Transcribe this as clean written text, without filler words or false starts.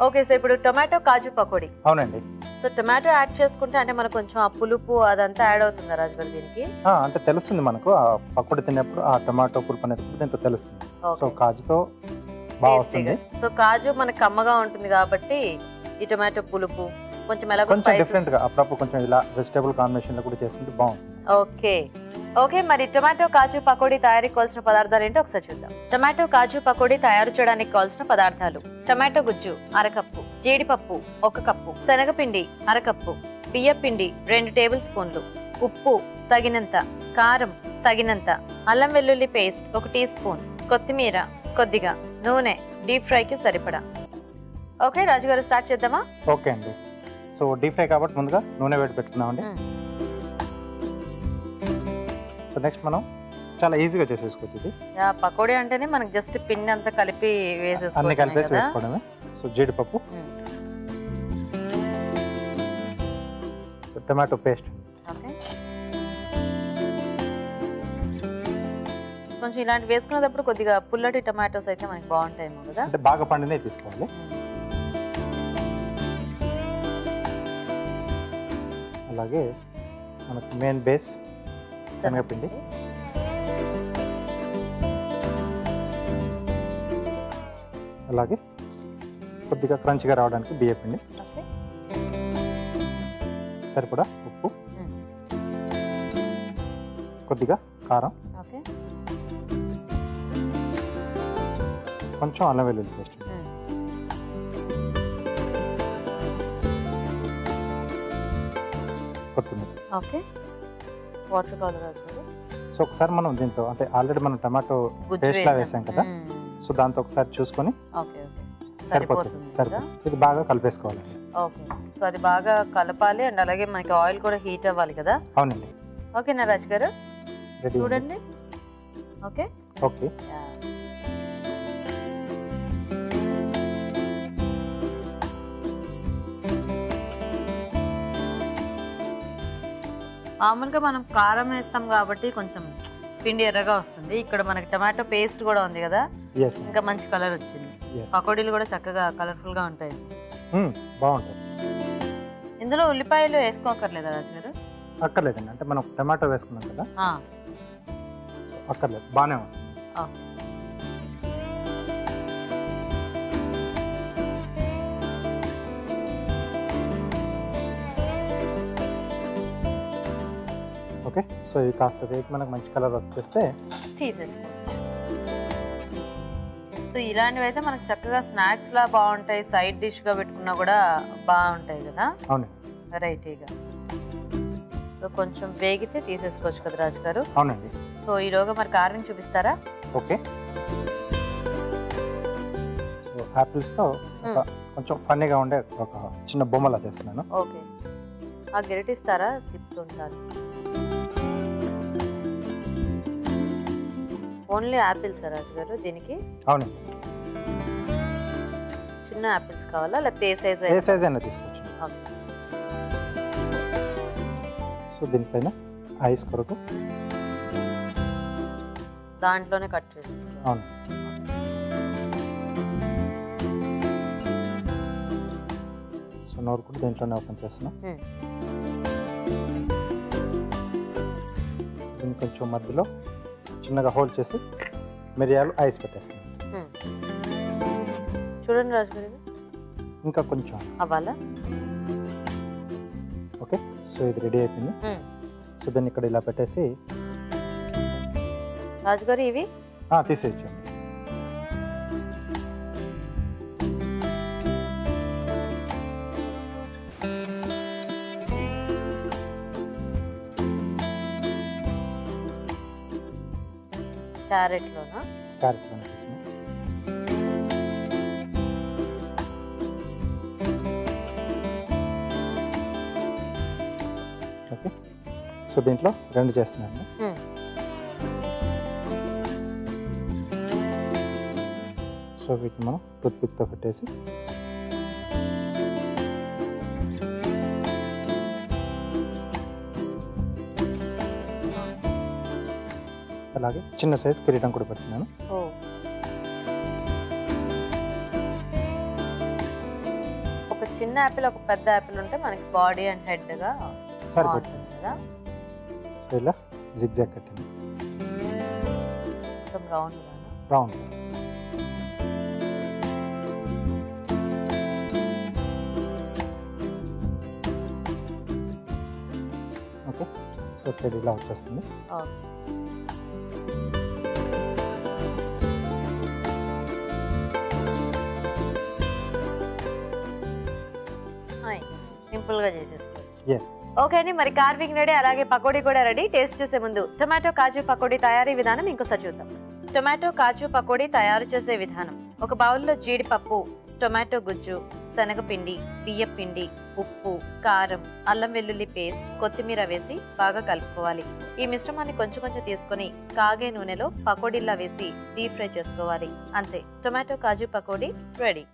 Okay sir, ఇప్పుడు tomato కాజు పకోడీ. అవునండి. So tomato add చేసుకుంటే అంటే మనకు కొంచెం ఆ పులుపు అదంతా యాడ్ అవుతుందా రాజు గారు దీనికి? అంటే తెలుస్తుంది మనకు ఆ పకోడీ తిన్నప్పుడు ఆ టొమాటో పులుపు అనేది దీంట్లో తెలుస్తుంది. సో కాజుతో బాగా వస్తుంది. సో కాజు మనకు కమ్మగా ఉంటుంది కాబట్టి ఈ టొమాటో పులుపు కొంచెం కొంచెం డిఫరెంట్ గా అప్పుడప్పుడు కొంచెం ఇలా వెజిటేబుల్ కాంబినేషన్ లో కూడా చేసుకుంటే బాగుంటుంది. ఓకే ఓకే, మరి టొమాటో కాజు పకోడీ తయారీకి కావాల్సిన పదార్థాలు ఏంటో ఒకసారి చూద్దాం. టొమాటో కాజు పకోడీ తయారు చేయడానికి కావాల్సిన పదార్థాలు: టొమాటో గుజ్జు అరకప్పు, జీడిపప్పు 1 కప్పు, శనగపిండి అరకప్పు, బియ్యపిండి 2 టేబుల్ స్పూన్లు, ఉప్పు తగినంత, కారం తగినంత, అల్లం వెల్లుల్లి పేస్ట్ 1 టీ స్పూన్, కొత్తిమీర కొద్దిగా, నూనె డీప్ ఫ్రైకి సరిపడా. ఓకే రాజు గారు, స్టార్ట్ చేద్దామా? ఓకే అండి. సో డీప్ ఫ్రై కాబట్టి ముందుగా నూనె వేడి పెట్టుకున్నామండి. సో నెక్స్ట్ మనం చాలా ఈజీగా చేసేసుకోవచ్చు ఇది. పకోడీ అంటేనే మనకి జస్ట్ పిండి అంతా కలిపి అన్ని కలిపేసి వేసుకోవడమే. సో జీడిపప్పు, టొమాటో పేస్ట్, కొంచెం ఇలాంటి వేసుకునేటప్పుడు కొద్దిగా పుల్లటి టొమాటోస్ అయితే మనకి బాగుంటాయేమో కదా. అంటే బాగా పండినే తీసుకోవాలి. అలాగే మనకు మెయిన్ బేస్ శనగపిండి, అలాగే కొద్దిగా క్రంచిగా రావడానికి బియ్యపిండి, సరిపడా ఉప్పు, కొద్దిగా కారం, కొంచెం అల్లం వెల్లుల్లి పేస్ట్, కొత్తిమీర. Okay, water colour. సో ఒకసారి మనం దీంతో అంటే ఆల్రెడీ మనం టమాటో పేస్ట్ లా వేసాం కదా, సో దాంతో ఒకసారి చూసుకొని సరిపోతుంది. ఇది బాగా కలిపేసుకోవాలి. ఓకే, సో అది బాగా కలపాలి అండ్ అలాగే మనకి ఆయిల్ కూడా హీట్ అవ్వాలి కదా. అవునండి. ఓకేనా రాజు గారు, చూడండి. ఓకే ఓకే, మామూలుగా మనం కారం వేస్తాం కాబట్టి కొంచెం పిండి ఎర్రగా వస్తుంది. ఇక్కడ మనకి టమాటో పేస్ట్ కూడా ఉంది కదా, ఇంకా మంచి కలర్ వచ్చింది. పకోడీలు కూడా చక్కగా కలర్ఫుల్ గా ఉంటాయి. బాగుంటుంది. ఇందులో ఉల్లిపాయలు వేసుకోకర్లేదా రాజు గారు? అక్కర్లేదండి, అంటే మనం టమాటో వేసుకున్నాం కదా, అక్కర్లేదు, బాగానే వస్తుంది. ఓకే, సో ఇది కాస్త వేగి మనకు మంచి కలర్ వచ్చేస్తే తీసేసుకో. సో ఇలాంటివి అయితే మనకు చక్కగా స్నాక్స్ లా బాగుంటాయి, సైడ్ డిష్ గా పెట్టుకున్నా కూడా బాగుంటాయి కదా. అవును, వెరైటీగా. సో కొంచెం వేగితే తీసేసుకోవచ్చు కదా రాజు గారు. అవునండి. సో ఈలోగా మరి కారం చూపిస్తారా? ఓకే, సో యాపిల్స్తో కొంచెం ఫన్నీగా ఉండే ఒక చిన్న బొమ్మలా చేస్తున్నాను. ఓకే, ఆ గెరిటిస్తారా? తిప్పుతుంటారు. ఓన్లీ యాపిల్స్ రాజు గారు దీనికి? అవునండి. చిన్న యాపిల్స్ కావాలా లేకపోతే ఏ సైజ్? ఏ సైజ్ అయినా తీసుకోవచ్చు. సో దీనిపైన ఐస్ కొరకు దాంట్లోనే కట్ చేసేసుకోవాలి. అవును. సో నోరు కూడా దీంట్లోనే ఓపెన్ చేస్తున్నాం. దీన్ని కొంచెం మధ్యలో చిన్నగా హోల్డ్ చేసి మిరియాలు ఐస్ పెట్టేస్తున్నాం. చూడండి రాజు గారు, ఇంకా కొంచెం అవ్వాలా? ఓకే, సో ఇది రెడీ అయిపోయింది. సో దాన్ని ఇక్కడ ఇలా పెట్టేసి రాజుగారు ఇవి తీసేయచ్చండి. క్యారెట్లోనా? క్యారెట్లోనే తీసిన. ఓకే, సో దీంట్లో 2 చేస్తున్నాను. సో వీటిని మనం టూత్ పిక్తో పెట్టేసి అలాగే చిన్న సైజ్ కిరీటం కూడా పెడుతున్నాను. ఒక చిన్న యాపిల్ ఒక పెద్ద యాపిల్ ఉంటే మనకి బాడీ అండ్ హెడ్ గా సరిపోతుంది కదా. సో ఇలా జిగ్జాగ్ కట్టండి మొత్తం round round. Okay so thread ఇలా వచ్చేస్తుంది. సింపుల్ గా చేసేసుకోవచ్చు. Yes. ఓకే అండి, మరి కార్వింగ్ రెడీ, అలాగే పకోడీ కూడా రెడీ. టేస్ట్ చూసే ముందు టొమాటో కాజు పకోడీ తయారీ విధానం ఇంకోసారి చూద్దాం. టొమాటో కాజు పకోడీ తయారు చేసే విధానం: ఒక బౌల్లో జీడిపప్పు, టొమాటో గుజ్జు, శనగపిండి, బియ్యపిండి, ఉప్పు, కారం, అల్లం వెల్లుల్లి పేస్ట్, కొత్తిమీర వేసి బాగా కలుపుకోవాలి. ఈ మిశ్రమాన్ని కొంచెం కొంచెం తీసుకొని కాగే నూనెలో పకోడీలా వేసి డీప్ ఫ్రై చేసుకోవాలి. అంతే, టొమాటో కాజు పకోడీ రెడీ.